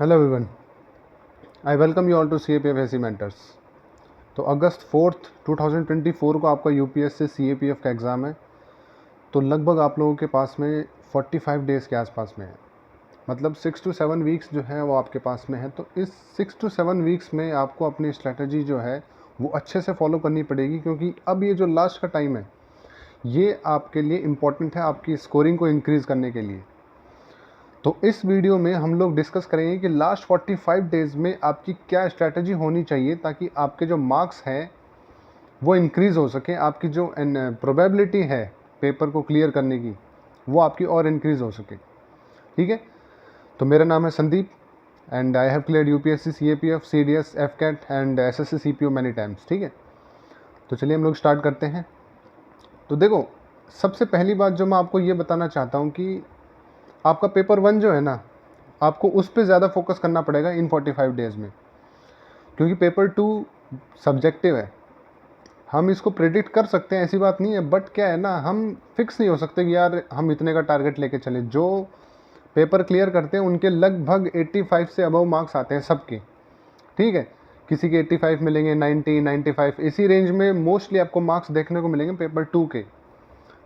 Hello everyone, I welcome you all to CAPF mentors. तो अगस्त 4 2024 को आपका यूपीएस से CAPF का एग्ज़ाम है। तो लगभग आप लोगों के पास में 45 डेज़ के आसपास में है, मतलब 6 to 7 वीक्स जो है वो आपके पास में है। तो इस 6 to 7 वीक्स में आपको अपनी स्ट्रैटेजी जो है वो अच्छे से फॉलो करनी पड़ेगी, क्योंकि अब ये जो लास्ट का टाइम है ये आपके लिए इम्पॉर्टेंट है, आपकी स्कोरिंग को इंक्रीज़ करने के लिए। तो इस वीडियो में हम लोग डिस्कस करेंगे कि लास्ट 45 डेज़ में आपकी क्या स्ट्रैटेजी होनी चाहिए ताकि आपके जो मार्क्स हैं वो इंक्रीज़ हो सके, आपकी जो प्रोबेबिलिटी है पेपर को क्लियर करने की वो आपकी और इंक्रीज़ हो सके। ठीक है, तो मेरा नाम है Sandeep and I have cleared UPSC, CAPF, CDS, FCAT and SSC CPO many times. ठीक है, तो चलिए हम लोग स्टार्ट करते हैं। तो देखो, सबसे पहली बात जो मैं आपको ये बताना चाहता हूँ कि आपका पेपर 1 जो है ना, आपको उस पर ज़्यादा फोकस करना पड़ेगा इन 45 डेज़ में, क्योंकि पेपर 2 सब्जेक्टिव है। हम इसको प्रेडिक्ट कर सकते हैं, ऐसी बात नहीं है, बट क्या है ना, हम फिक्स नहीं हो सकते कि यार हम इतने का टारगेट लेके चले। जो पेपर क्लियर करते हैं उनके लगभग 85 से अबव मार्क्स आते हैं सबके। ठीक है, किसी के 85 मिलेंगे, 90, 95, इसी रेंज में मोस्टली आपको मार्क्स देखने को मिलेंगे पेपर 2 के।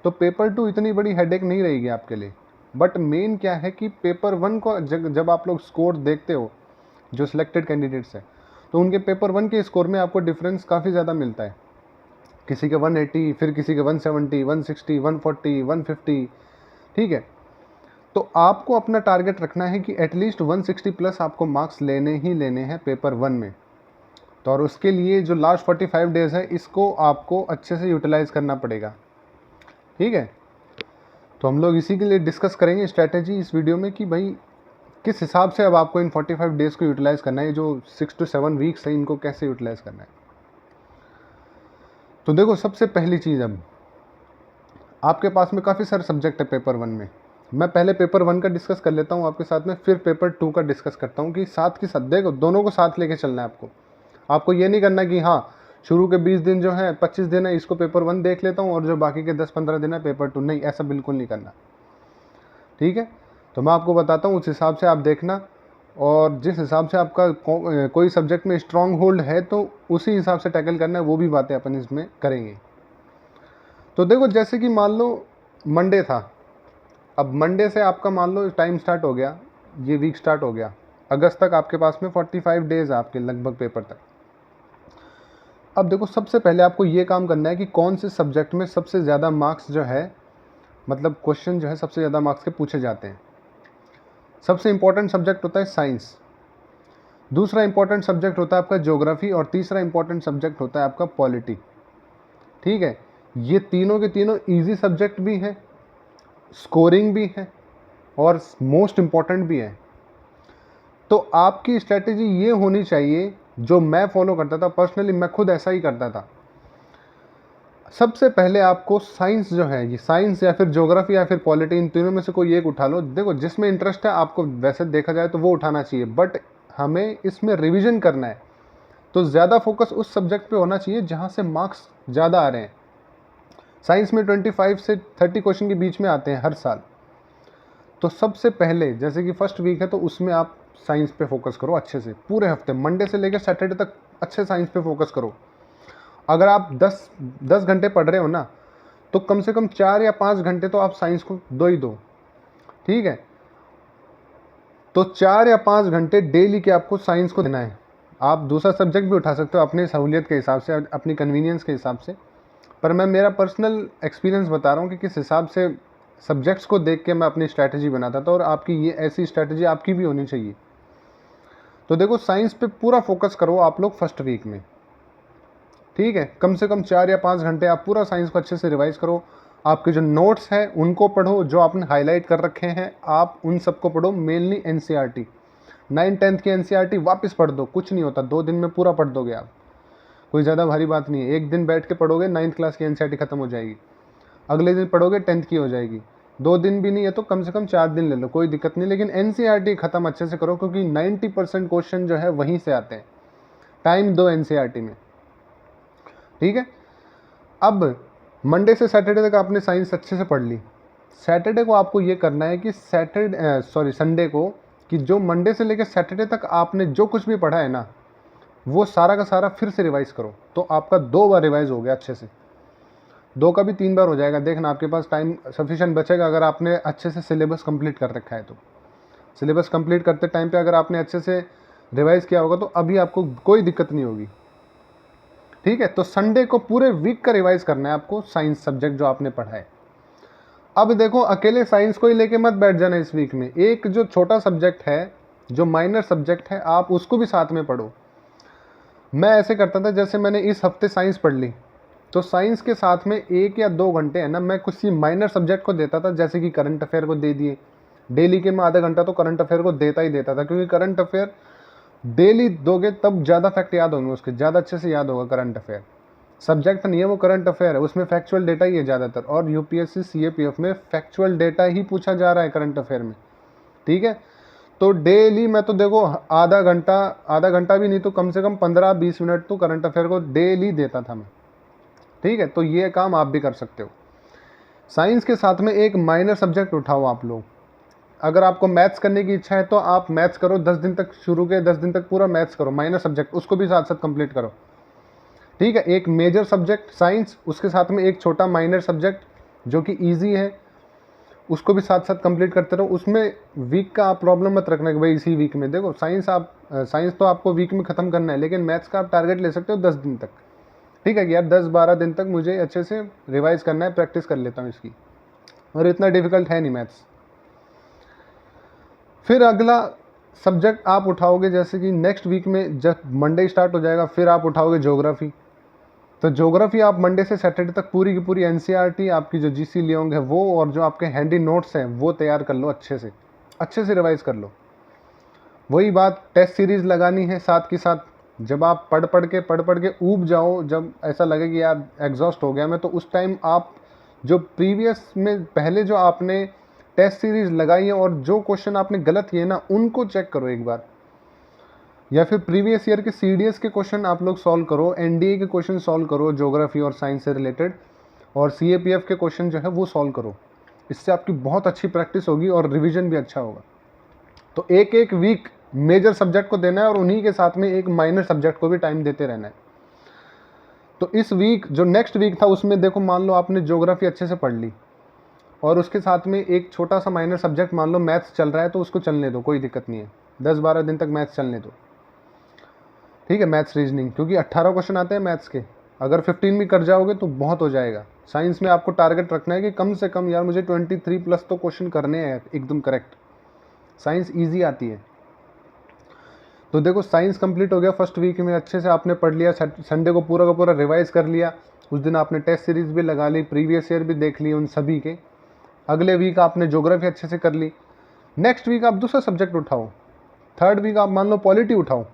तो पेपर 2 इतनी बड़ी हेडेक नहीं रहेगी आपके लिए। बट मेन क्या है कि पेपर 1 को जब आप लोग स्कोर देखते हो जो सिलेक्टेड कैंडिडेट्स हैं, तो उनके पेपर 1 के स्कोर में आपको डिफरेंस काफ़ी ज़्यादा मिलता है। किसी के 180, फिर किसी के 170, 160, 140, 150। ठीक है, तो आपको अपना टारगेट रखना है कि एटलीस्ट 160 प्लस आपको मार्क्स लेने ही लेने हैं पेपर 1 में। तो और उसके लिए जो लास्ट 45 डेज़ है इसको आपको अच्छे से यूटिलाइज़ करना पड़ेगा। ठीक है, तो हम लोग इसी के लिए डिस्कस करेंगे स्ट्रैटेजी इस वीडियो में कि भाई किस हिसाब से अब आपको इन 45 डेज़ को यूटिलाइज़ करना है, जो 6 to 7 वीक्स है इनको कैसे यूटिलाइज़ करना है। तो देखो, सबसे पहली चीज़, अब आपके पास में काफ़ी सारे सब्जेक्ट है पेपर 1 में। मैं पहले पेपर 1 का डिस्कस कर लेता हूँ आपके साथ में, फिर पेपर 2 का डिस्कस करता हूँ कि साथ के साथ देखो दोनों को साथ लेके चलना है आपको। आपको ये नहीं करना कि हाँ शुरू के 20 दिन जो है 25 दिन है इसको पेपर 1 देख लेता हूँ और जो बाकी के 10-15 दिन है पेपर 2, नहीं, ऐसा बिल्कुल नहीं करना। ठीक है, तो मैं आपको बताता हूँ, उस हिसाब से आप देखना, और जिस हिसाब से आपका कोई सब्जेक्ट में स्ट्रॉन्ग होल्ड है तो उसी हिसाब से टैकल करना है, वो भी बातें अपन इसमें करेंगे। तो देखो, जैसे कि मान लो मंडे था, अब मंडे से आपका मान लो टाइम स्टार्ट हो गया, ये वीक स्टार्ट हो गया, अगस्त तक आपके पास में 45 डेज़ आपके लगभग पेपर तक। अब देखो, सबसे पहले आपको ये काम करना है कि कौन से सब्जेक्ट में सबसे ज़्यादा मार्क्स जो है, मतलब क्वेश्चन जो है सबसे ज़्यादा मार्क्स के पूछे जाते हैं। सबसे इंपॉर्टेंट सब्जेक्ट होता है साइंस, दूसरा इंपॉर्टेंट सब्जेक्ट होता है आपका ज्योग्राफी, और तीसरा इंपॉर्टेंट सब्जेक्ट होता है आपका पॉलिटी। ठीक है, ये तीनों के तीनों इजी सब्जेक्ट भी हैं, स्कोरिंग भी है और मोस्ट इम्पॉर्टेंट भी है। तो आपकी स्ट्रैटेजी ये होनी चाहिए, जो मैं फॉलो करता था पर्सनली, मैं खुद ऐसा ही करता था। सबसे पहले आपको साइंस जो है, ये साइंस या फिर ज्योग्राफी या फिर पॉलिटी, इन तीनों में से कोई एक उठा लो। देखो, जिसमें इंटरेस्ट है आपको वैसे देखा जाए तो वो उठाना चाहिए, बट हमें इसमें रिवीजन करना है, तो ज़्यादा फोकस उस सब्जेक्ट पे होना चाहिए जहाँ से मार्क्स ज़्यादा आ रहे हैं। साइंस में 25 से 30 क्वेश्चन के बीच में आते हैं हर साल। तो सबसे पहले जैसे कि फर्स्ट वीक है तो उसमें आप साइंस पे फोकस करो अच्छे से, पूरे हफ्ते मंडे से लेकर सैटरडे तक अच्छे साइंस पे फोकस करो। अगर आप 10 घंटे पढ़ रहे हो ना, तो कम से कम 4 या 5 घंटे तो आप साइंस को दो ही दो। ठीक है, तो 4 या 5 घंटे डेली के आपको साइंस को देना है। आप दूसरा सब्जेक्ट भी उठा सकते हो अपनी सहूलियत के हिसाब से, अपनी कन्वीनियंस के हिसाब से, पर मैं मेरा पर्सनल एक्सपीरियंस बता रहा हूँ कि किस हिसाब से सब्जेक्ट्स को देख के मैं अपनी स्ट्रैटेजी बनाता था, और आपकी ये ऐसी स्ट्रैटेजी आपकी भी होनी चाहिए। तो देखो, साइंस पे पूरा फोकस करो आप लोग फर्स्ट वीक में। ठीक है, कम से कम 4 या 5 घंटे आप पूरा साइंस को अच्छे से रिवाइज करो। आपके जो नोट्स हैं उनको पढ़ो, जो आपने हाईलाइट कर रखे हैं आप उन सबको पढ़ो, मेनली NCERT 9th-10th की NCERT वापस पढ़ दो, कुछ नहीं होता, 2 दिन में पूरा पढ़ दोगे आप, कोई ज़्यादा भारी बात नहीं है। एक दिन बैठ के पढ़ोगे 9th क्लास की NCERT खत्म हो जाएगी, अगले दिन पढ़ोगे 10th की हो जाएगी। 2 दिन भी नहीं है तो कम से कम 4 दिन ले लो, कोई दिक्कत नहीं, लेकिन NCERT ख़त्म अच्छे से करो, क्योंकि 90% क्वेश्चन जो है वहीं से आते हैं। टाइम दो NCERT में। ठीक है, अब मंडे से सैटरडे तक आपने साइंस अच्छे से पढ़ ली। सैटरडे को आपको ये करना है कि संडे को कि जो मंडे से लेकर सैटरडे तक आपने जो कुछ भी पढ़ा है ना, वो सारा का सारा फिर से रिवाइज़ करो। तो आपका 2 बार रिवाइज़ हो गया अच्छे से, 2 का भी 3 बार हो जाएगा। देखना आपके पास टाइम सफिशिएंट बचेगा अगर आपने अच्छे से सिलेबस कंप्लीट कर रखा है तो। सिलेबस कंप्लीट करते टाइम पे अगर आपने अच्छे से रिवाइज़ किया होगा तो अभी आपको कोई दिक्कत नहीं होगी। ठीक है, तो संडे को पूरे वीक का रिवाइज़ करना है आपको, साइंस सब्जेक्ट जो आपने पढ़ा है। अब देखो, अकेले साइंस को ही लेके मत बैठ जाना इस वीक में। एक जो छोटा सब्जेक्ट है, जो माइनर सब्जेक्ट है, आप उसको भी साथ में पढ़ो। मैं ऐसे करता था, जैसे मैंने इस हफ्ते साइंस पढ़ ली, तो साइंस के साथ में 1 या 2 घंटे है ना, मैं किसी माइनर सब्जेक्ट को देता था, जैसे कि करंट अफेयर को दे दिए। डेली के मैं आधा घंटा तो करंट अफेयर को देता ही देता था, क्योंकि करंट अफेयर डेली दोगे तब ज़्यादा फैक्ट याद होंगे, उसके ज़्यादा अच्छे से याद होगा। करंट अफेयर सब्जेक्ट नहीं है, वो करंट अफेयर है, उसमें फैक्चुअल डेटा ही है ज़्यादातर, और यूपीएससी सीएपीएफ में फैक्चुअल डेटा ही पूछा जा रहा है करंट अफेयर में। ठीक है, तो डेली मैं तो देखो आधा घंटा भी नहीं तो कम से कम 15-20 मिनट तो करंट अफेयर को डेली देता था मैं। ठीक है, तो ये काम आप भी कर सकते हो। साइंस के साथ में एक माइनर सब्जेक्ट उठाओ आप लोग। अगर आपको मैथ्स करने की इच्छा है तो आप मैथ्स करो, 10 दिन तक, शुरू के 10 दिन तक पूरा मैथ्स करो, माइनर सब्जेक्ट, उसको भी साथ साथ कंप्लीट करो। ठीक है, एक मेजर सब्जेक्ट साइंस, उसके साथ में एक छोटा माइनर सब्जेक्ट जो कि इजी है, उसको भी साथ साथ कंप्लीट करते रहो। उसमें वीक का आप प्रॉब्लम मत रखना कि भाई इसी वीक में। देखो साइंस तो आपको वीक में ख़त्म करना है, लेकिन मैथ्स का आप टारगेट ले सकते हो 10 दिन तक। ठीक है कि यार 10-12 दिन तक मुझे अच्छे से रिवाइज करना है, प्रैक्टिस कर लेता हूँ इसकी, और इतना डिफिकल्ट है नहीं मैथ्स। फिर अगला सब्जेक्ट आप उठाओगे, जैसे कि नेक्स्ट वीक में जब मंडे स्टार्ट हो जाएगा, फिर आप उठाओगे ज्योग्राफी। तो ज्योग्राफी आप मंडे से सैटरडे तक पूरी की पूरी एनसीईआरटी, आपकी जो जीसी लियोंग है वो, और जो आपके हैंडी नोट्स हैं वो तैयार कर लो, अच्छे से रिवाइज कर लो। वही बात, टेस्ट सीरीज़ लगानी है साथ के साथ। जब आप पढ़ पढ़ के ऊब जाओ, जब ऐसा लगे कि यार एग्जॉस्ट हो गया मैं, तो उस टाइम आप जो प्रीवियस में पहले जो आपने टेस्ट सीरीज़ लगाई है और जो क्वेश्चन आपने गलत किए ना, उनको चेक करो एक बार, या फिर प्रीवियस ईयर के सीडीएस के क्वेश्चन आप लोग सॉल्व करो, एनडीए के क्वेश्चन सॉल्व करो ज्योग्राफी और साइंस से रिलेटेड, और सीएपीएफ के क्वेश्चन जो है वो सॉल्व करो। इससे आपकी बहुत अच्छी प्रैक्टिस होगी और रिवीजन भी अच्छा होगा। तो एक एक वीक मेजर सब्जेक्ट को देना है, और उन्हीं के साथ में एक माइनर सब्जेक्ट को भी टाइम देते रहना है। तो इस वीक, जो नेक्स्ट वीक था, उसमें देखो, मान लो आपने ज्योग्राफी अच्छे से पढ़ ली, और उसके साथ में एक छोटा सा माइनर सब्जेक्ट, मान लो मैथ्स चल रहा है, तो उसको चलने दो, कोई दिक्कत नहीं है, 10-12 दिन तक मैथ्स चलने दो। ठीक है, मैथ्स रीजनिंग, क्योंकि 18 क्वेश्चन आते हैं मैथ्स के, अगर 15 भी कर जाओगे तो बहुत हो जाएगा। साइंस में आपको टारगेट रखना है कि कम से कम यार मुझे 23+ तो क्वेश्चन करने हैं एकदम करेक्ट। साइंस ईजी आती है। तो देखो, साइंस कंप्लीट हो गया फर्स्ट वीक में, अच्छे से आपने पढ़ लिया, संडे को पूरा का पूरा रिवाइज कर लिया, उस दिन आपने टेस्ट सीरीज भी लगा ली, प्रीवियस ईयर भी देख ली उन सभी के। अगले वीक आपने ज्योग्राफी अच्छे से कर ली। नेक्स्ट वीक आप दूसरा सब्जेक्ट उठाओ, थर्ड वीक आप मान लो पॉलिटी उठाओ।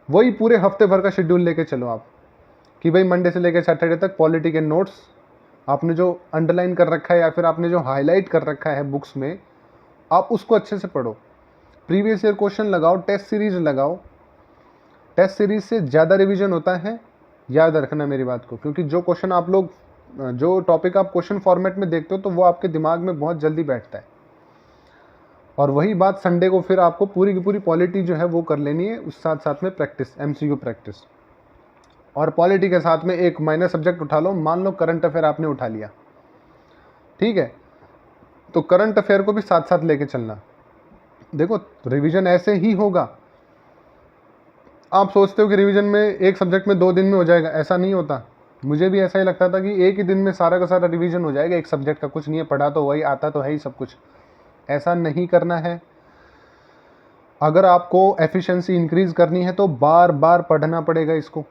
वही पूरे हफ्ते भर का शेड्यूल लेके चलो आप, कि भाई मंडे से लेकर सैटरडे तक पॉलिटी के नोट्स आपने जो अंडरलाइन कर रखा है या फिर आपने जो हाईलाइट कर रखा है बुक्स में, आप उसको अच्छे से पढ़ो। प्रीवियस ईयर क्वेश्चन लगाओ, टेस्ट सीरीज लगाओ। टेस्ट सीरीज से ज़्यादा रिवीजन होता है, याद रखना मेरी बात को, क्योंकि जो क्वेश्चन आप लोग, जो टॉपिक आप क्वेश्चन फॉर्मेट में देखते हो, तो वो आपके दिमाग में बहुत जल्दी बैठता है। और वही बात संडे को फिर आपको पूरी की पूरी पॉलिटी जो है वो कर लेनी है, उस साथ साथ में प्रैक्टिस, एमसीक्यू प्रैक्टिस। और पॉलिटी के साथ में एक माइनर सब्जेक्ट उठा लो, मान लो करंट अफेयर आपने उठा लिया। ठीक है, तो करंट अफेयर को भी साथ साथ लेके चलना। देखो, रिवीजन ऐसे ही होगा। आप सोचते हो कि रिवीजन में एक सब्जेक्ट में 2 दिन में हो जाएगा, ऐसा नहीं होता। मुझे भी ऐसा ही लगता था कि एक ही दिन में सारा का सारा रिवीजन हो जाएगा एक सब्जेक्ट का, कुछ नहीं है, पढ़ा तो वही, आता तो है ही सब कुछ। ऐसा नहीं करना है। अगर आपको एफिशिएंसी इंक्रीज करनी है तो बार बार पढ़ना पड़ेगा इसको।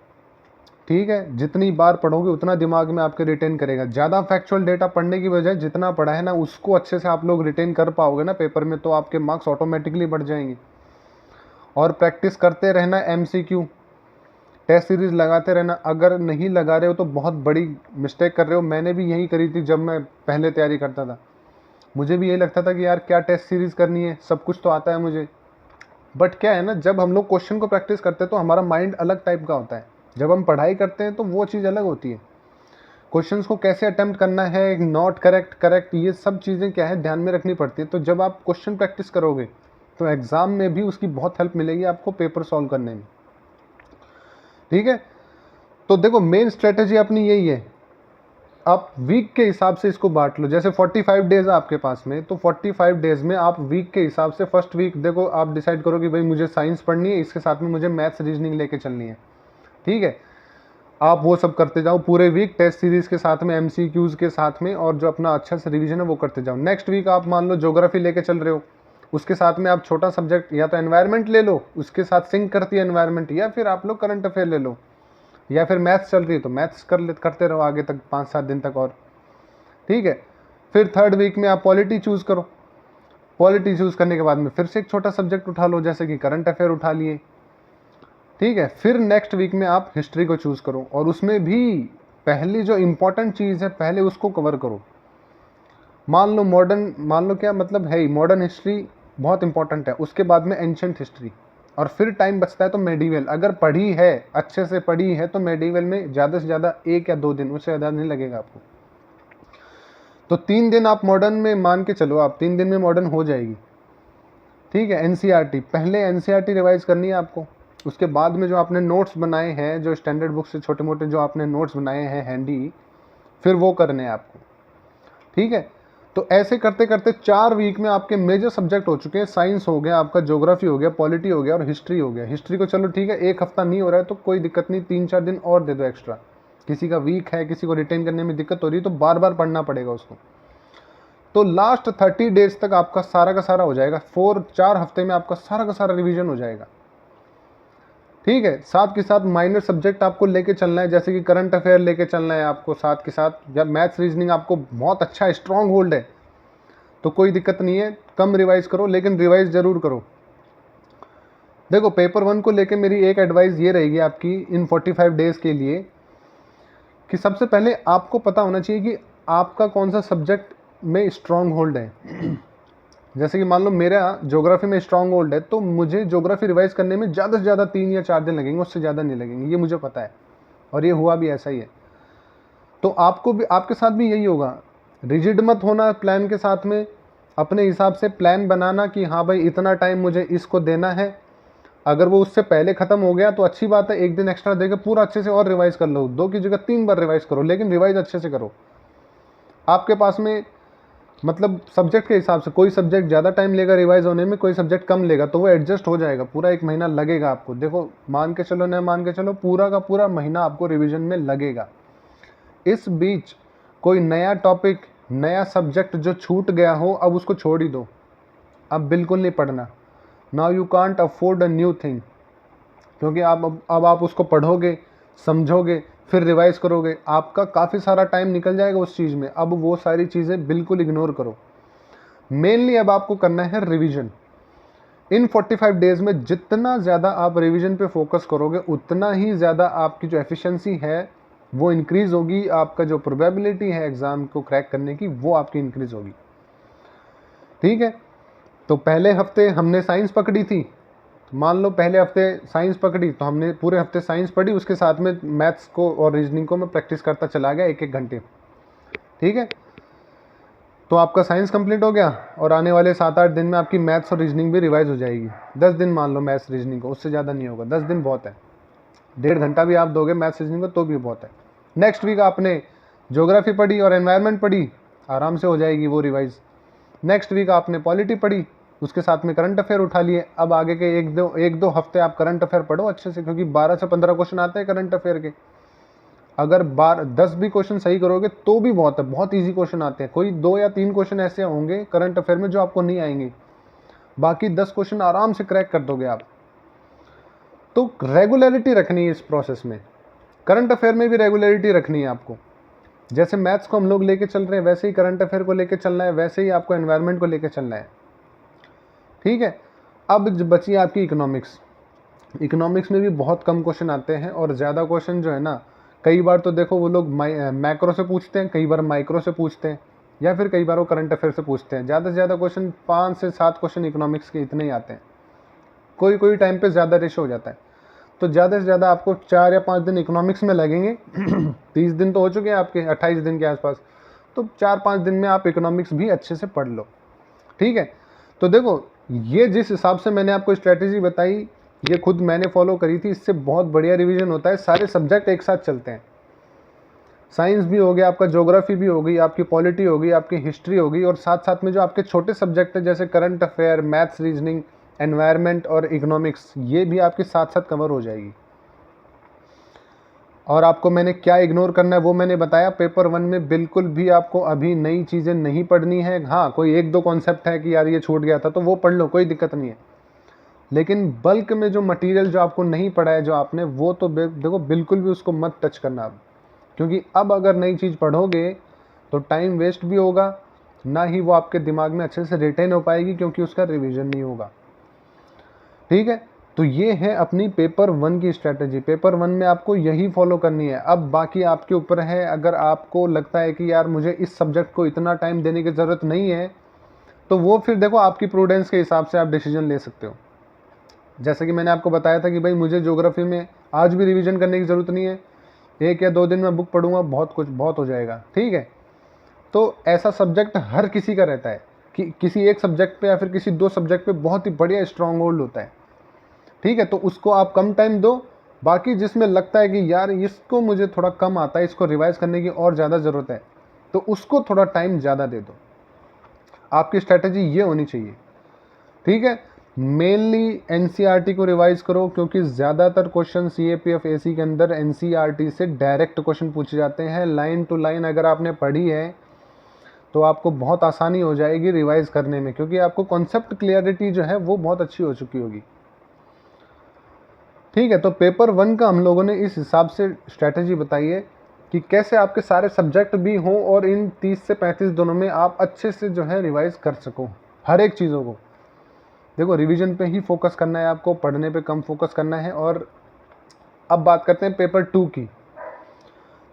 ठीक है, जितनी बार पढ़ोगे उतना दिमाग में आपके रिटेन करेगा। ज़्यादा फैक्चुअल डेटा पढ़ने की बजाय जितना पढ़ा है ना, उसको अच्छे से आप लोग रिटेन कर पाओगे ना पेपर में, तो आपके मार्क्स ऑटोमेटिकली बढ़ जाएंगे। और प्रैक्टिस करते रहना, एमसीक्यू टेस्ट सीरीज लगाते रहना। अगर नहीं लगा रहे हो तो बहुत बड़ी मिस्टेक कर रहे हो। मैंने भी यही करी थी जब मैं पहले तैयारी करता था। मुझे भी यही लगता था कि यार क्या टेस्ट सीरीज करनी है, सब कुछ तो आता है मुझे। बट क्या है ना, जब हम लोग क्वेश्चन को प्रैक्टिस करते हैं तो हमारा माइंड अलग टाइप का होता है। जब हम पढ़ाई करते हैं तो वो चीज़ अलग होती है। क्वेश्चंस को कैसे अटेम्प्ट करना है, नॉट करेक्ट, करेक्ट, ये सब चीज़ें क्या है ध्यान में रखनी पड़ती है। तो जब आप क्वेश्चन प्रैक्टिस करोगे तो एग्ज़ाम में भी उसकी बहुत हेल्प मिलेगी आपको पेपर सॉल्व करने में। ठीक है, तो देखो मेन स्ट्रेटेजी अपनी यही है, आप वीक के हिसाब से इसको बांट लो। जैसे 45 डेज है आपके पास में, तो 45 डेज में आप वीक के हिसाब से फर्स्ट वीक देखो, आप डिसाइड करो कि भाई मुझे साइंस पढ़नी है, इसके साथ में मुझे मैथ्स रीजनिंग लेके चलनी है। ठीक है, आप वो सब करते जाओ पूरे वीक, टेस्ट सीरीज के साथ में, MCQs के साथ में, और जो अपना अच्छा से रिवीजन है वो करते जाओ। नेक्स्ट वीक आप मान लो ज्योग्राफी लेके चल रहे हो, उसके साथ में आप छोटा सब्जेक्ट या तो एनवायरनमेंट ले लो, उसके साथ सिंक करती है एनवायरनमेंट, या फिर आप लोग करंट अफेयर ले लो, या फिर मैथ्स चल रही है तो मैथ्स करते रहो आगे तक 5-7 दिन तक और। ठीक है, फिर थर्ड वीक में आप पॉलिटी चूज़ करो, पॉलिटी चूज़ करने के बाद में फिर से एक छोटा सब्जेक्ट उठा लो, जैसे कि करंट अफेयर उठा लिए। ठीक है, फिर नेक्स्ट वीक में आप हिस्ट्री को चूज़ करो, और उसमें भी पहली जो इम्पोर्टेंट चीज़ है पहले उसको कवर करो। मान लो क्या मतलब है, मॉडर्न हिस्ट्री बहुत इंपॉर्टेंट है, उसके बाद में एंशंट हिस्ट्री, और फिर टाइम बचता है तो मेडिवल। अगर पढ़ी है, अच्छे से पढ़ी है, तो मेडिवल में ज़्यादा से ज़्यादा 1 या 2 दिन, उससे ज़्यादा नहीं लगेगा आपको। तो 3 दिन आप मॉडर्न में मान के चलो, आप 3 दिन में मॉडर्न हो जाएगी। ठीक है, NCERT पहले NCERT रिवाइज करनी है आपको, उसके बाद में जो आपने नोट्स बनाए हैं, जो स्टैंडर्ड बुक से छोटे मोटे जो आपने नोट्स बनाए हैं हैंडी, फिर वो करने हैं आपको। ठीक है, तो ऐसे करते करते 4 वीक में आपके मेजर सब्जेक्ट हो चुके हैं। साइंस हो गया आपका, ज्योग्राफी हो गया, पॉलिटी हो गया, और हिस्ट्री हो गया। हिस्ट्री को चलो ठीक है, 1 हफ्ता नहीं हो रहा है तो कोई दिक्कत नहीं, 3-4 दिन और दे दो एक्स्ट्रा। किसी का वीक है, किसी को रिटेन करने में दिक्कत हो रही है तो बार बार पढ़ना पड़ेगा उसको। तो लास्ट 30 डेज तक आपका सारा का सारा हो जाएगा, 4 हफ्ते में आपका सारा का सारा रिवीजन हो जाएगा। ठीक है, साथ के साथ माइनर सब्जेक्ट आपको लेके चलना है, जैसे कि करंट अफेयर लेके चलना है आपको साथ के साथ, या मैथ्स रीजनिंग आपको बहुत अच्छा स्ट्रॉन्ग होल्ड है तो कोई दिक्कत नहीं है, कम रिवाइज करो लेकिन रिवाइज ज़रूर करो। देखो पेपर 1 को लेके मेरी एक एडवाइस ये रहेगी आपकी इन 45 डेज़ के लिए, कि सबसे पहले आपको पता होना चाहिए कि आपका कौन सा सब्जेक्ट में स्ट्रॉन्ग होल्ड है। जैसे कि मान लो मेरा ज्योग्राफी में स्ट्रॉन्ग होल्ड है, तो मुझे ज्योग्राफी रिवाइज करने में ज़्यादा से ज़्यादा 3 या 4 दिन लगेंगे, उससे ज़्यादा नहीं लगेंगे, ये मुझे पता है, और ये हुआ भी ऐसा ही है। तो आपको भी, आपके साथ भी यही होगा। रिजिड मत होना प्लान के साथ में, अपने हिसाब से प्लान बनाना कि हाँ भाई इतना टाइम मुझे इसको देना है। अगर वो उससे पहले ख़त्म हो गया तो अच्छी बात है, 1 दिन एक्स्ट्रा देकर पूरा अच्छे से और रिवाइज कर लो, 2 की जगह 3 बार रिवाइज करो, लेकिन रिवाइज अच्छे से करो। आपके पास में मतलब सब्जेक्ट के हिसाब से, कोई सब्जेक्ट ज़्यादा टाइम लेगा रिवाइज होने में, कोई सब्जेक्ट कम लेगा, तो वो एडजस्ट हो जाएगा। पूरा 1 महीना लगेगा आपको, देखो मान के चलो न मान के चलो, पूरा का पूरा महीना आपको रिवीजन में लगेगा। इस बीच कोई नया टॉपिक, नया सब्जेक्ट जो छूट गया हो, अब उसको छोड़ ही दो, अब बिल्कुल नहीं पढ़ना। Now you can't afford a new thing, क्योंकि अब आप उसको पढ़ोगे, समझोगे, फिर रिवाइज करोगे, आपका काफ़ी सारा टाइम निकल जाएगा उस चीज़ में। अब वो सारी चीज़ें बिल्कुल इग्नोर करो। मेनली अब आपको करना है रिवीजन। इन 45 डेज़ में जितना ज़्यादा आप रिवीजन पे फोकस करोगे, उतना ही ज़्यादा आपकी जो एफिशिएंसी है वो इंक्रीज़ होगी, आपका जो प्रोबेबिलिटी है एग्ज़ाम को क्रैक करने की वो आपकी इंक्रीज़ होगी। ठीक है, तो पहले हफ्ते हमने साइंस पकड़ी थी, मान लो पहले हफ्ते साइंस पकड़ी तो हमने पूरे हफ्ते साइंस पढ़ी, उसके साथ में मैथ्स को और रीजनिंग को मैं प्रैक्टिस करता चला गया 1-1 घंटे। ठीक है, तो आपका साइंस कंप्लीट हो गया, और आने वाले 7-8 दिन में आपकी मैथ्स और रीजनिंग भी रिवाइज हो जाएगी। 10 दिन मान लो मैथ्स रीजनिंग को, उससे ज़्यादा नहीं होगा, 10 दिन बहुत है। 1.5 घंटा भी आप दोगे मैथ्स रीजनिंग को तो भी बहुत है। नेक्स्ट वीक आपने ज्योग्राफी पढ़ी और एनवायरनमेंट पढ़ी, आराम से हो जाएगी वो रिवाइज। नेक्स्ट वीक आपने पॉलिटी पढ़ी, उसके साथ में करंट अफेयर उठा लिए। अब आगे के 1-2 हफ्ते आप करंट अफेयर पढ़ो अच्छे से, क्योंकि 12 से 15 क्वेश्चन आते हैं करंट अफेयर के। अगर 10 भी क्वेश्चन सही करोगे तो भी बहुत है, बहुत इजी क्वेश्चन आते हैं। कोई 2 या 3 क्वेश्चन ऐसे होंगे करंट अफेयर में जो आपको नहीं आएंगे, बाकी 10 क्वेश्चन आराम से क्रैक कर दोगे आप। तो रेगुलरिटी रखनी है इस प्रोसेस में, करंट अफेयर में भी रेगुलरिटी रखनी है आपको। जैसे मैथ्स को हम लोग लेके चल रहे हैं, वैसे ही करंट अफेयर को लेके चलना है, वैसे ही आपको एनवायरनमेंट को लेके चलना है। ठीक है, अब बची आपकी इकोनॉमिक्स। इकोनॉमिक्स में भी बहुत कम क्वेश्चन आते हैं, और ज़्यादा क्वेश्चन जो है ना, कई बार तो देखो वो लोग मैक्रो से पूछते हैं, कई बार माइक्रो से पूछते हैं, या फिर कई बार वो करंट अफेयर से पूछते हैं। ज़्यादा से ज़्यादा क्वेश्चन 5 से 7 क्वेश्चन इकोनॉमिक्स के इतने ही आते हैं। कोई कोई टाइम पे ज़्यादा रेशो हो जाता है, तो ज़्यादा से ज़्यादा आपको 4 या 5 दिन इकोनॉमिक्स में लगेंगे। 30 दिन तो हो चुके हैं आपके, 28 दिन के आसपास, तो 4-5 दिन में आप इकोनॉमिक्स भी अच्छे से पढ़ लो। ठीक है, तो देखो ये जिस हिसाब से मैंने आपको स्ट्रैटेजी बताई, ये खुद मैंने फॉलो करी थी, इससे बहुत बढ़िया रिवीजन होता है। सारे सब्जेक्ट एक साथ चलते हैं, साइंस भी हो गया आपका, ज्योग्राफी भी होगी आपकी, पॉलिटी होगी आपकी, हिस्ट्री होगी, और साथ साथ में जो आपके छोटे सब्जेक्ट है जैसे current affair, maths, reasoning, environment और इकोनॉमिक्स, ये भी आपके साथ साथ कवर हो जाएगी। और आपको मैंने क्या इग्नोर करना है वो मैंने बताया। पेपर 1 में बिल्कुल भी आपको अभी नई चीज़ें नहीं पढ़नी है। हाँ, कोई एक दो कॉन्सेप्ट है कि यार ये छूट गया था तो वो पढ़ लो, कोई दिक्कत नहीं है, लेकिन बल्क में जो मटेरियल जो आपको नहीं पढ़ा है जो आपने, वो तो देखो बिल्कुल भी उसको मत टच करना अब, क्योंकि अब अगर नई चीज़ पढ़ोगे तो टाइम वेस्ट भी होगा, ना ही वो आपके दिमाग में अच्छे से रिटेन हो पाएगी, क्योंकि उसका रिवीजन नहीं होगा। ठीक है, तो ये है अपनी पेपर 1 की स्ट्रैटेजी। पेपर 1 में आपको यही फॉलो करनी है। अब बाकी आपके ऊपर है, अगर आपको लगता है कि यार मुझे इस सब्जेक्ट को इतना टाइम देने की ज़रूरत नहीं है, तो वो फिर देखो आपकी प्रूडेंस के हिसाब से आप डिसीजन ले सकते हो। जैसे कि मैंने आपको बताया था कि भाई मुझे ज्योग्राफी में आज भी रिवीजन करने की ज़रूरत नहीं है, 1 या 2 दिन में बुक पढ़ूंगा, बहुत हो जाएगा। ठीक है, तो ऐसा सब्जेक्ट हर किसी का रहता है कि किसी एक सब्जेक्ट पे या फिर किसी 2 सब्जेक्ट पे बहुत ही बढ़िया स्ट्रॉन्ग होल्ड होता है। ठीक है, तो उसको आप कम टाइम दो। बाकी जिसमें लगता है कि यार इसको मुझे थोड़ा कम आता है, इसको रिवाइज करने की और ज़्यादा ज़रूरत है, तो उसको थोड़ा टाइम ज़्यादा दे दो। आपकी स्ट्रैटेजी ये होनी चाहिए। ठीक है, मेनली एनसीईआरटी को रिवाइज करो, क्योंकि ज़्यादातर क्वेश्चन सीएपीएफ एसी के अंदर एनसीईआरटी से डायरेक्ट क्वेश्चन पूछे जाते हैं। लाइन टू लाइन अगर आपने पढ़ी है तो आपको बहुत आसानी हो जाएगी रिवाइज करने में, क्योंकि आपको कॉन्सेप्ट क्लियरिटी जो है वो बहुत अच्छी हो चुकी होगी। ठीक है, तो पेपर 1 का हम लोगों ने इस हिसाब से स्ट्रैटेजी बताई है कि कैसे आपके सारे सब्जेक्ट भी हों और इन 30 से 35 दिनों में आप अच्छे से जो है रिवाइज कर सको हर एक चीज़ों को। देखो रिवीजन पे ही फोकस करना है आपको, पढ़ने पे कम फोकस करना है। और अब बात करते हैं पेपर 2 की।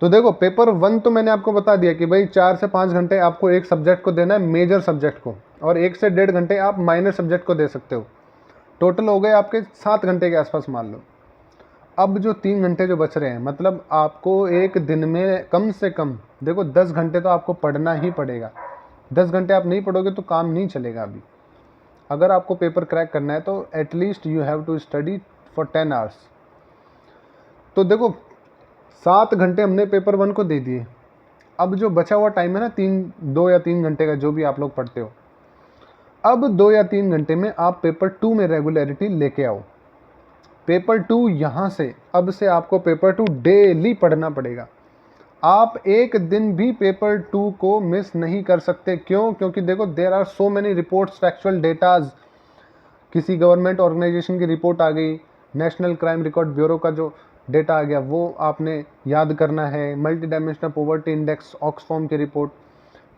तो देखो पेपर 1 तो मैंने आपको बता दिया कि भाई 4 से 5 घंटे आपको एक सब्जेक्ट को देना है, मेजर सब्जेक्ट को, और 1 से 1.5 घंटे आप माइनर सब्जेक्ट को दे सकते हो। टोटल हो गए आपके 7 घंटे के आसपास मान लो। अब जो 3 घंटे जो बच रहे हैं, मतलब आपको एक दिन में कम से कम देखो 10 घंटे तो आपको पढ़ना ही पड़ेगा। 10 घंटे आप नहीं पढ़ोगे तो काम नहीं चलेगा। अभी अगर आपको पेपर क्रैक करना है तो at least you have to study for 10 hours. तो देखो 7 घंटे हमने पेपर 1 को दे दिए। अब जो बचा हुआ टाइम है ना, 2 या 3 घंटे का, जो भी आप लोग पढ़ते हो, अब 2 या 3 घंटे में आप पेपर 2 में रेगुलरिटी लेके आओ। पेपर 2 यहाँ से, अब से आपको पेपर 2 डेली पढ़ना पड़ेगा। आप एक दिन भी पेपर 2 को मिस नहीं कर सकते। क्यों? क्योंकि देखो there are so many reports, factual datas. किसी गवर्नमेंट ऑर्गेनाइजेशन की रिपोर्ट आ गई, नेशनल क्राइम रिकॉर्ड ब्यूरो का जो डेटा आ गया वो आपने याद करना है, मल्टी डायमेंशनल पॉवर्टी इंडेक्स, ऑक्सफॉर्म की रिपोर्ट,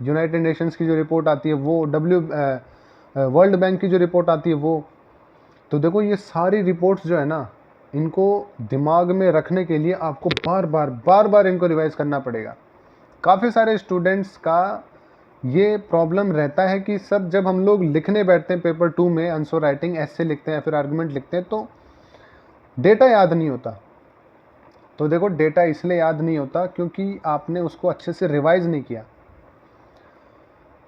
यूनाइटेड नेशंस की जो रिपोर्ट आती है वो, वर्ल्ड बैंक की जो रिपोर्ट आती है वो। तो देखो ये सारी रिपोर्ट्स जो है ना, इनको दिमाग में रखने के लिए आपको बार बार इनको रिवाइज करना पड़ेगा। काफ़ी सारे स्टूडेंट्स का ये प्रॉब्लम रहता है कि सर जब हम लोग लिखने बैठते हैं पेपर 2 में, आंसर राइटिंग, ऐसे लिखते हैं या फिर आर्गुमेंट लिखते हैं, तो डेटा याद नहीं होता। तो देखो डेटा इसलिए याद नहीं होता क्योंकि आपने उसको अच्छे से रिवाइज नहीं किया।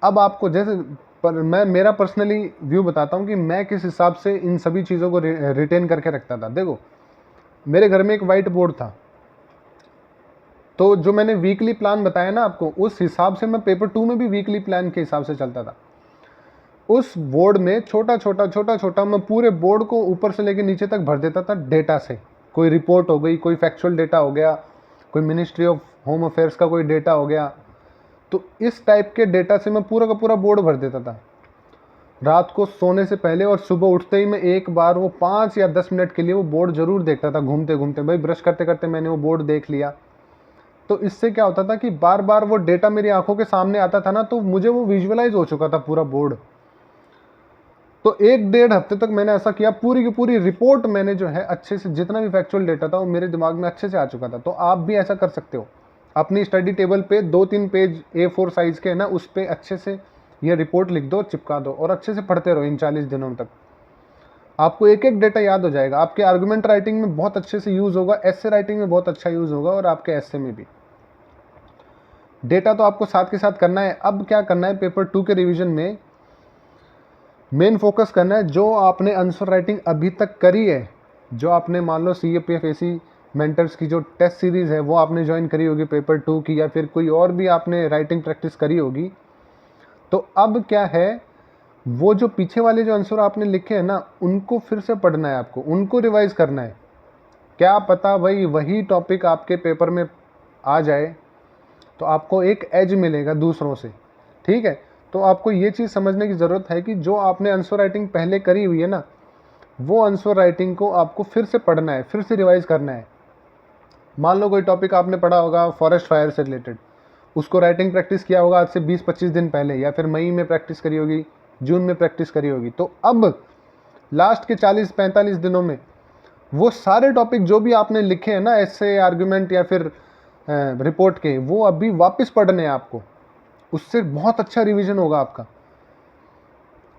अब आपको जैसे मैं मेरा पर्सनली व्यू बताता हूँ कि मैं किस हिसाब से इन सभी चीज़ों को रिटेन करके रखता था। देखो मेरे घर में एक वाइट बोर्ड था, तो जो मैंने वीकली प्लान बताया ना आपको, उस हिसाब से मैं पेपर 2 में भी वीकली प्लान के हिसाब से चलता था। उस बोर्ड में छोटा छोटा मैं पूरे बोर्ड को ऊपर से लेकर नीचे तक भर देता था डेटा से। कोई रिपोर्ट हो गई, कोई फैक्चुअल डेटा हो गया, कोई मिनिस्ट्री ऑफ होम अफेयर्स का कोई डेटा हो गया, तो इस टाइप के डेटा से मैं पूरा का पूरा बोर्ड भर देता था। रात को सोने से पहले और सुबह उठते ही मैं एक बार वो 5 या 10 मिनट के लिए वो बोर्ड जरूर देखता था, घूमते घूमते। भाई ब्रश करते करते मैंने वो बोर्ड देख लिया। तो इससे क्या होता था कि बार बार वो डेटा मेरी आंखों के सामने आता था ना, तो मुझे वो विजुअलाइज हो चुका था पूरा बोर्ड। तो 1-1.5 हफ्ते तक मैंने ऐसा किया, पूरी की पूरी रिपोर्ट मैंने जो है अच्छे से, जितना भी फैक्चुअल डेटा था वो मेरे दिमाग में अच्छे से आ चुका था। तो आप भी ऐसा कर सकते हो। अपनी स्टडी टेबल पे 2-3 पेज A4 साइज के ना, उस पर अच्छे से ये रिपोर्ट लिख दो, चिपका दो, और अच्छे से पढ़ते रहो इन 40 दिनों तक। आपको एक एक डेटा याद हो जाएगा। आपके आर्गुमेंट राइटिंग में बहुत अच्छे से यूज़ होगा, एस्से राइटिंग में बहुत अच्छा यूज़ होगा, और आपके एस्से में भी। डेटा तो आपको साथ के साथ करना है। अब क्या करना है पेपर 2 के रिवीजन में, मेन फोकस करना है जो आपने आंसर राइटिंग अभी तक करी है, जो आपने मान लो CAPF AC मेंटर्स की जो टेस्ट सीरीज़ है वो आपने ज्वाइन करी होगी पेपर 2 की, या फिर कोई और भी आपने राइटिंग प्रैक्टिस करी होगी। तो अब क्या है, वो जो पीछे वाले जो आंसर आपने लिखे हैं ना, उनको फिर से पढ़ना है आपको, उनको रिवाइज करना है। क्या पता भाई वही टॉपिक आपके पेपर में आ जाए तो आपको एक एज मिलेगा दूसरों से, ठीक है। तो आपको ये चीज़ समझने की ज़रूरत है कि जो आपने आंसर राइटिंग पहले करी हुई है ना, वो आंसर राइटिंग को आपको फिर से पढ़ना है, फिर से रिवाइज करना है। मान लो कोई टॉपिक आपने पढ़ा होगा फॉरेस्ट फायर से रिलेटेड, उसको राइटिंग प्रैक्टिस किया होगा आज से 20-25 दिन पहले, या फिर मई में प्रैक्टिस करी होगी, जून में प्रैक्टिस करी होगी। तो अब लास्ट के 40-45 दिनों में वो सारे टॉपिक जो भी आपने लिखे हैं ना, ऐसे आर्गुमेंट या फिर रिपोर्ट के, वो अभी वापस पढ़ने हैं आपको। उससे बहुत अच्छा रिवीजन होगा आपका,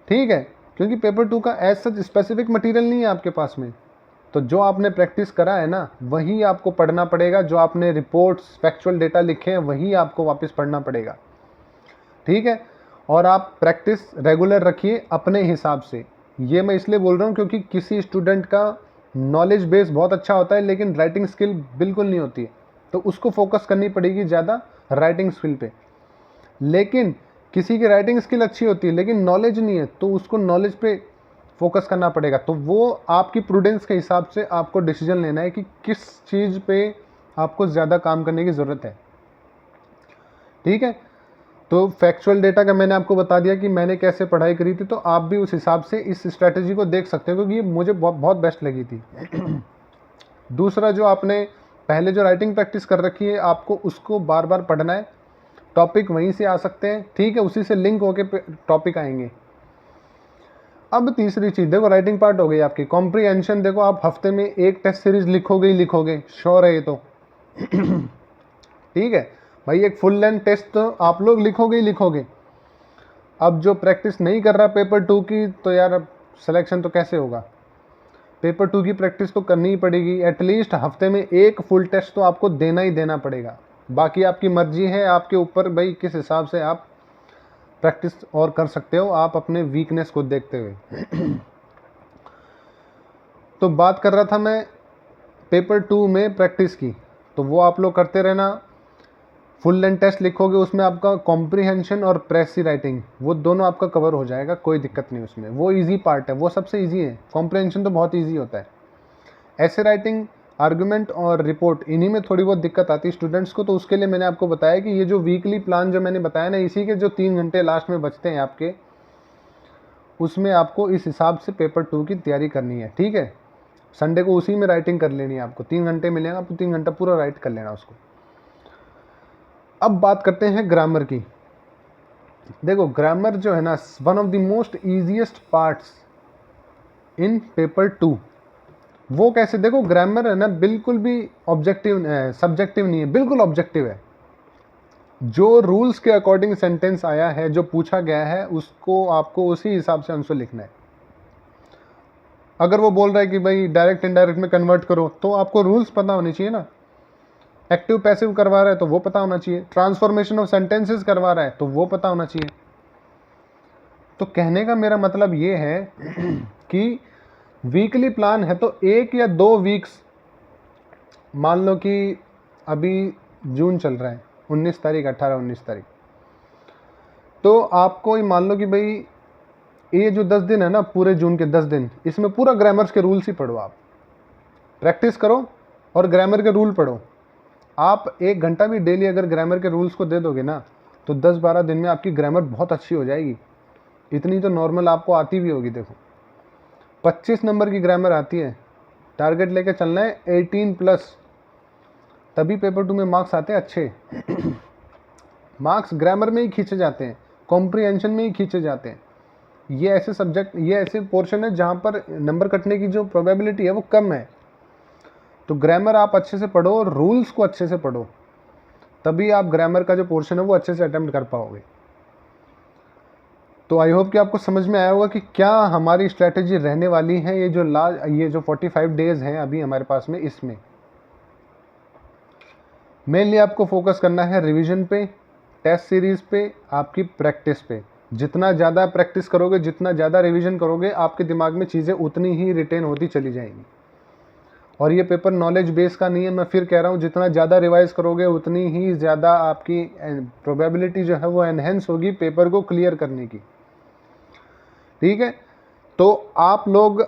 ठीक है। क्योंकि पेपर 2 का एज सच स्पेसिफिक मटेरियल नहीं है आपके पास में, तो जो आपने प्रैक्टिस करा है ना वही आपको पढ़ना पड़ेगा, जो आपने रिपोर्ट्स फैक्चुअल डेटा लिखे हैं वही आपको वापस पढ़ना पड़ेगा, ठीक है। और आप प्रैक्टिस रेगुलर रखिए अपने हिसाब से। ये मैं इसलिए बोल रहा हूँ क्योंकि किसी स्टूडेंट का नॉलेज बेस बहुत अच्छा होता है लेकिन राइटिंग स्किल बिल्कुल नहीं होती है, तो उसको फोकस करनी पड़ेगी ज़्यादा राइटिंग स्किल पे। लेकिन किसी की राइटिंग स्किल अच्छी होती है लेकिन नॉलेज नहीं है, तो उसको नॉलेज पे फोकस करना पड़ेगा। तो वो आपकी प्रूडेंस के हिसाब से आपको डिसीजन लेना है कि किस चीज़ पे आपको ज़्यादा काम करने की ज़रूरत है, ठीक है। तो फैक्चुअल डेटा का मैंने आपको बता दिया कि मैंने कैसे पढ़ाई करी थी, तो आप भी उस हिसाब से इस स्ट्रैटेजी को देख सकते हो क्योंकि ये मुझे बहुत बेस्ट लगी थी। दूसरा, जो आपने पहले जो राइटिंग प्रैक्टिस कर रखी है आपको उसको बार बार पढ़ना है। टॉपिक वहीं से आ सकते हैं, ठीक है, उसी से लिंक होके टॉपिक आएंगे। अब तीसरी चीज़ देखो, राइटिंग पार्ट हो गई आपकी। कॉम्प्रीहेंशन देखो, आप हफ्ते में एक टेस्ट सीरीज लिखोगे ही लिखोगे, श्योर है ये तो। ठीक है भाई, एक फुल लेंथ टेस्ट तो आप लोग लिखोगे ही लिखोगे। अब जो प्रैक्टिस नहीं कर रहा पेपर 2 की, तो यार अब सिलेक्शन तो कैसे होगा। पेपर 2 की प्रैक्टिस तो करनी ही पड़ेगी, एटलीस्ट हफ्ते में एक फुल टेस्ट तो आपको देना ही देना पड़ेगा। बाकी आपकी मर्जी है, आपके ऊपर भाई किस हिसाब से आप प्रैक्टिस और कर सकते हो, आप अपने वीकनेस को देखते हुए। तो बात कर रहा था मैं पेपर 2 में प्रैक्टिस की, तो वो आप लोग करते रहना। फुल लेंथ टेस्ट लिखोगे, उसमें आपका कॉम्प्रीहेंशन और प्रेसी राइटिंग वो दोनों आपका कवर हो जाएगा, कोई दिक्कत नहीं उसमें। वो इजी पार्ट है, वो सबसे इजी है। कॉम्प्रीहेंशन तो बहुत इजी होता है। ऐसे राइटिंग, आर्गुमेंट और रिपोर्ट, इन्हीं में थोड़ी बहुत दिक्कत आती है स्टूडेंट्स को। तो उसके लिए मैंने आपको बताया कि ये जो वीकली प्लान जो मैंने बताया ना, इसी के जो 3 घंटे लास्ट में बचते हैं आपके, उसमें आपको इस हिसाब से पेपर 2 की तैयारी करनी है, ठीक है। संडे को उसी में राइटिंग कर लेनी है आपको, 3 घंटे मिलेगा, आपको 3 घंटा पूरा राइट कर लेना उसको। अब बात करते हैं ग्रामर की। देखो, ग्रामर जो है ना, one of the most easiest parts in paper 2। वो कैसे, देखो ग्रामर है ना बिल्कुल भी ऑब्जेक्टिव सब्जेक्टिव नहीं है, बिल्कुल ऑब्जेक्टिव है। जो रूल्स के अकॉर्डिंग सेंटेंस आया है, जो पूछा गया है, उसको आपको उसी हिसाब से आंसर लिखना है। अगर वो बोल रहा है कि भाई डायरेक्ट इनडायरेक्ट में कन्वर्ट करो, तो आपको रूल्स पता होने चाहिए ना। एक्टिव पैसिव करवा रहा है तो वो पता होना चाहिए। ट्रांसफॉर्मेशन ऑफ सेंटेंसेस करवा रहा है तो वो पता होना चाहिए। तो कहने का मेरा मतलब ये है कि वीकली प्लान है तो 1 या 2 वीक्स, मान लो कि अभी जून चल रहा है, 19 तारीख, 18-19 तारीख, तो आपको ही मान लो कि भाई ये जो 10 दिन है ना, पूरे जून के 10 दिन, इसमें पूरा ग्रामर्स के रूल्स ही पढ़ो। आप प्रैक्टिस करो और ग्रामर के रूल पढ़ो। आप 1 घंटा भी डेली अगर ग्रामर के रूल्स को दे दोगे ना, तो 10-12 दिन में आपकी ग्रामर बहुत अच्छी हो जाएगी। इतनी तो नॉर्मल आपको आती भी होगी। देखो 25 नंबर की ग्रामर आती है, टारगेट लेके चलना है 18+, तभी पेपर 2 में मार्क्स आते हैं अच्छे। मार्क्स ग्रामर में ही खींचे जाते हैं, कॉम्प्रीहेंशन में ही खींचे जाते हैं। ये ऐसे सब्जेक्ट, ये ऐसे पोर्शन है जहाँ पर नंबर कटने की जो प्रोबेबिलिटी है वो कम है। तो ग्रामर आप अच्छे से पढ़ो और रूल्स को अच्छे से पढ़ो, तभी आप ग्रामर का जो पोर्शन है वो अच्छे से अटेम्प्ट कर पाओगे। तो आई होप कि आपको समझ में आया होगा कि क्या हमारी स्ट्रैटेजी रहने वाली है। ये जो 45 डेज हैं अभी हमारे पास में, इसमें मेनली आपको फोकस करना है रिवीजन पे, टेस्ट सीरीज पे, आपकी प्रैक्टिस पे। जितना ज़्यादा प्रैक्टिस करोगे, जितना ज़्यादा रिवीजन करोगे, आपके दिमाग में चीज़ें उतनी ही रिटेन होती चली जाएंगी। और ये पेपर नॉलेज बेस का नहीं है, मैं फिर कह रहा हूँ, जितना ज़्यादा रिवाइज करोगे उतनी ही ज़्यादा आपकी प्रोबेबिलिटी जो है वो एनहेंस होगी पेपर को क्लियर करने की। ठीक है, तो आप लोग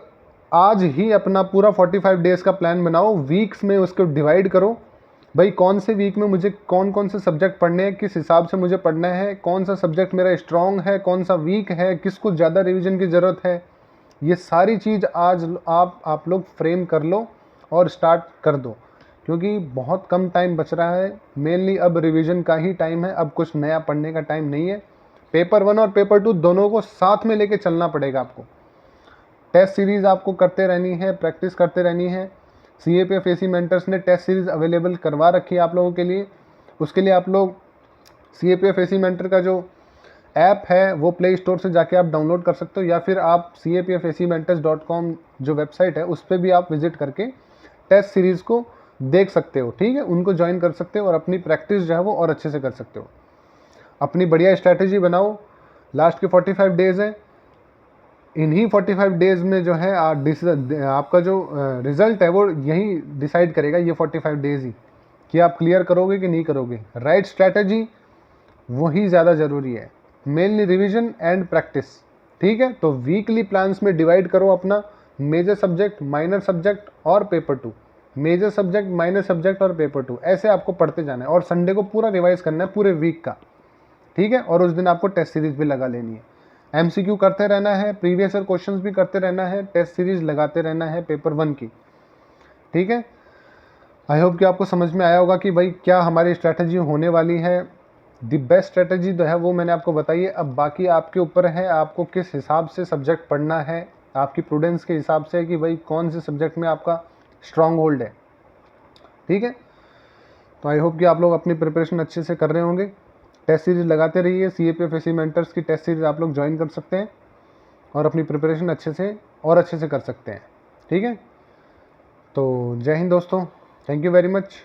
आज ही अपना पूरा 45 डेज़ का प्लान बनाओ, वीक्स में उसको डिवाइड करो। भाई कौन से वीक में मुझे कौन कौन से सब्जेक्ट पढ़ने हैं, किस हिसाब से मुझे पढ़ना है, कौन सा सब्जेक्ट मेरा स्ट्रॉन्ग है, कौन सा वीक है, किसको ज़्यादा रिवीजन की ज़रूरत है, ये सारी चीज़ आज आप लोग फ्रेम कर लो और स्टार्ट कर दो, क्योंकि बहुत कम टाइम बच रहा है। मेनली अब रिवीजन का ही टाइम है, अब कुछ नया पढ़ने का टाइम नहीं है। पेपर 1 और पेपर 2 दोनों को साथ में लेके चलना पड़ेगा आपको। टेस्ट सीरीज़ आपको करते रहनी है, प्रैक्टिस करते रहनी है। CAPF AC मेंटर्स ने टेस्ट सीरीज़ अवेलेबल करवा रखी है आप लोगों के लिए। उसके लिए आप लोग CAPF AC मेंटर का जो ऐप है वो प्ले स्टोर से जाके आप डाउनलोड कर सकते हो, या फिर आप CAPFACmentors.com जो वेबसाइट है उस पर भी आप विजिट करके टेस्ट सीरीज़ को देख सकते हो। ठीक है, उनको ज्वाइन कर सकते हो और अपनी प्रैक्टिस जो है वो और अच्छे से कर सकते हो। अपनी बढ़िया स्ट्रैटेजी बनाओ। लास्ट के 45 डेज़ हैं, इन्हीं 45 डेज़ में जो है आपका जो रिज़ल्ट है वो यही डिसाइड करेगा, ये 45 डेज़ ही, कि आप क्लियर करोगे कि नहीं करोगे। राइट स्ट्रैटेजी वही ज़्यादा ज़रूरी है, मेनली रिवीजन एंड प्रैक्टिस। ठीक है, तो वीकली प्लान्स में डिवाइड करो अपना मेजर सब्जेक्ट, माइनर सब्जेक्ट और paper 2, major subject, minor subject और पेपर 2, ऐसे आपको पढ़ते जाना है। और संडे को पूरा रिवाइज करना है पूरे वीक का। ठीक है, और उस दिन आपको टेस्ट सीरीज भी लगा लेनी है। MCQ करते रहना है, प्रीवियस ईयर क्वेश्चंस भी करते रहना है, टेस्ट सीरीज लगाते रहना है पेपर 1 की। ठीक है, आई होप कि आपको समझ में आया होगा कि भाई क्या हमारी स्ट्रैटेजी होने वाली है। दी बेस्ट स्ट्रैटेजी जो है वो मैंने आपको बताई है। अब बाकी आपके ऊपर है, आपको किस हिसाब से सब्जेक्ट पढ़ना है, आपकी प्रूडेंस के हिसाब से कि भाई कौन से सब्जेक्ट में आपका स्ट्रॉन्ग होल्ड है। ठीक है, तो आई होप कि आप लोग अपनी प्रिपरेशन अच्छे से कर रहे होंगे। टेस्ट सीरीज लगाते रहिए। CAPF AC मेंटर्स की टेस्ट सीरीज आप लोग ज्वाइन कर सकते हैं और अपनी प्रिपरेशन अच्छे से कर सकते हैं। ठीक है, तो जय हिंद दोस्तों, थैंक यू वेरी मच।